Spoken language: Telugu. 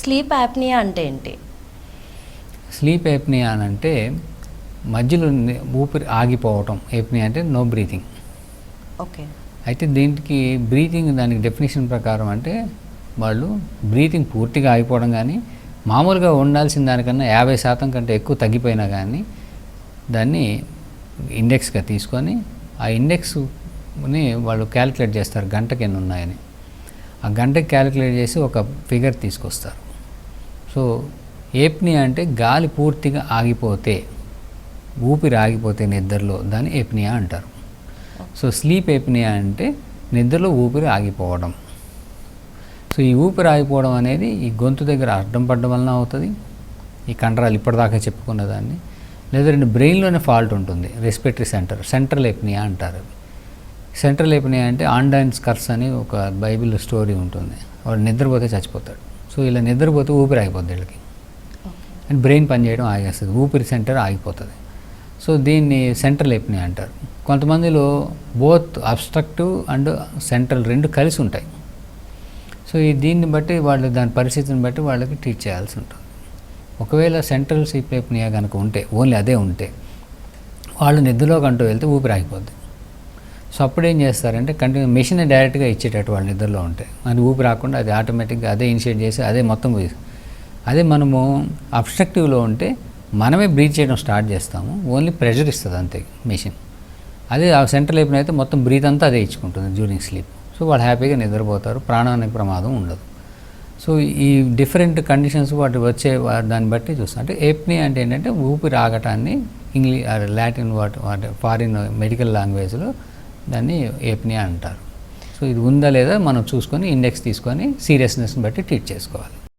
స్లీప్ యాప్నియా అంటే ఏంటి? స్లీప్ ఎప్నియా అని అంటే మధ్యలో ఊపిరి ఆగిపోవటం. ఎప్నియా అంటే నో బ్రీతింగ్. ఓకే. అయితే దీనికి బ్రీతింగ్ దానికి డెఫినేషన్ ప్రకారం అంటే వాళ్ళు బ్రీతింగ్ పూర్తిగా ఆగిపోవడం కానీ మామూలుగా ఉండాల్సిన దానికన్నా 50% కంటే ఎక్కువ తగ్గిపోయినా కానీ దాన్ని ఇండెక్స్గా తీసుకొని ఆ ఇండెక్స్ని వాళ్ళు క్యాలిక్యులేట్ చేస్తారు గంటకి ఎన్ని ఉన్నాయని. ఆ గంటకి క్యాలిక్యులేట్ చేసి ఒక ఫిగర్ తీసుకొస్తారు. సో ఏప్నియా అంటే గాలి పూర్తిగా ఆగిపోతే, ఊపిరి ఆగిపోతే నిద్రలో దాన్ని ఏప్నియా అంటారు. సో స్లీప్ ఏప్నియా అంటే నిద్రలో ఊపిరి ఆగిపోవడం. సో ఈ ఊపిరి ఆగిపోవడం అనేది ఈ గొంతు దగ్గర అడ్డం పడడం వలన అవుతుంది. ఈ కండరాలు ఇప్పటిదాకా చెప్పుకున్న దాన్ని, లేదా రెండు బ్రెయిన్లోనే ఫాల్ట్ ఉంటుంది. రెస్పిరేటరీ సెంట్రల్ ఏప్నియా అంటారు. సెంట్రల్ ఏప్నియా అంటే ఆండైన్స్ కర్స్ అని ఒక బైబిల్ స్టోరీ ఉంటుంది. వాడు నిద్రపోతే చచ్చిపోతాడు. సో ఇలా నిద్రపోతే ఊపిరి ఆగిపోద్ది వీళ్ళకి, అండ్ బ్రెయిన్ పనిచేయడం ఆగేస్తుంది, ఊపిరి సెంటర్ ఆగిపోతుంది. సో దీన్ని సెంట్రల్ ఏప్నియా అంటారు. కొంతమందిలో బోత్ అబ్స్ట్రక్టివ్ అండ్ సెంట్రల్ రెండు కలిసి ఉంటాయి. సో దీన్ని బట్టి వాళ్ళు దాని పరిస్థితిని బట్టి వాళ్ళకి ట్రీట్ చేయాల్సి ఉంటుంది. ఒకవేళ సెంట్రల్ స్లీప్ ఏప్నియా కనుక ఉంటే, ఓన్లీ అదే ఉంటే, వాళ్ళు నిద్రలోకి అంటూ వెళ్తే ఊపిరి ఆగిపోద్ది. సో అప్పుడు ఏం చేస్తారంటే కంటిన్యూ మెషిన్ డైరెక్ట్గా ఇచ్చేటట్టు వాళ్ళు నిద్రలో ఉంటే అది ఊపిరి రాకుండా అది ఆటోమేటిక్గా అదే ఇనిషియేట్ చేసి అదే మొత్తం. అదే మనము అబ్స్ట్రక్టివ్లో ఉంటే మనమే బ్రీత్ చేయడం స్టార్ట్ చేస్తాము, ఓన్లీ ప్రెషర్ ఇస్తుంది అంతే మెషిన్. అదే ఆ సెంట్రల్ ఏప్నియా అయితే మొత్తం బ్రీత్ అంతా అదే ఇచ్చుకుంటుంది డ్యూరింగ్ స్లీప్. సో వాళ్ళు హ్యాపీగా నిద్రపోతారు, ప్రాణానికి ప్రమాదం ఉండదు. సో ఈ డిఫరెంట్ కండిషన్స్ వాటి వచ్చే దాన్ని బట్టి చూస్తాం. అంటే ఏప్నియా అంటే ఏంటంటే ఊపిరి ఆగటాన్ని లాటిన్ ఫారిన్ మెడికల్ లాంగ్వేజ్లో దాన్ని ఏప్నియా అంటారు. సో ఇది ఉందా లేదా మనం చూసుకొని ఇండెక్స్ తీసుకొని సీరియస్నెస్ని బట్టి ట్రీట్ చేసుకోవాలి.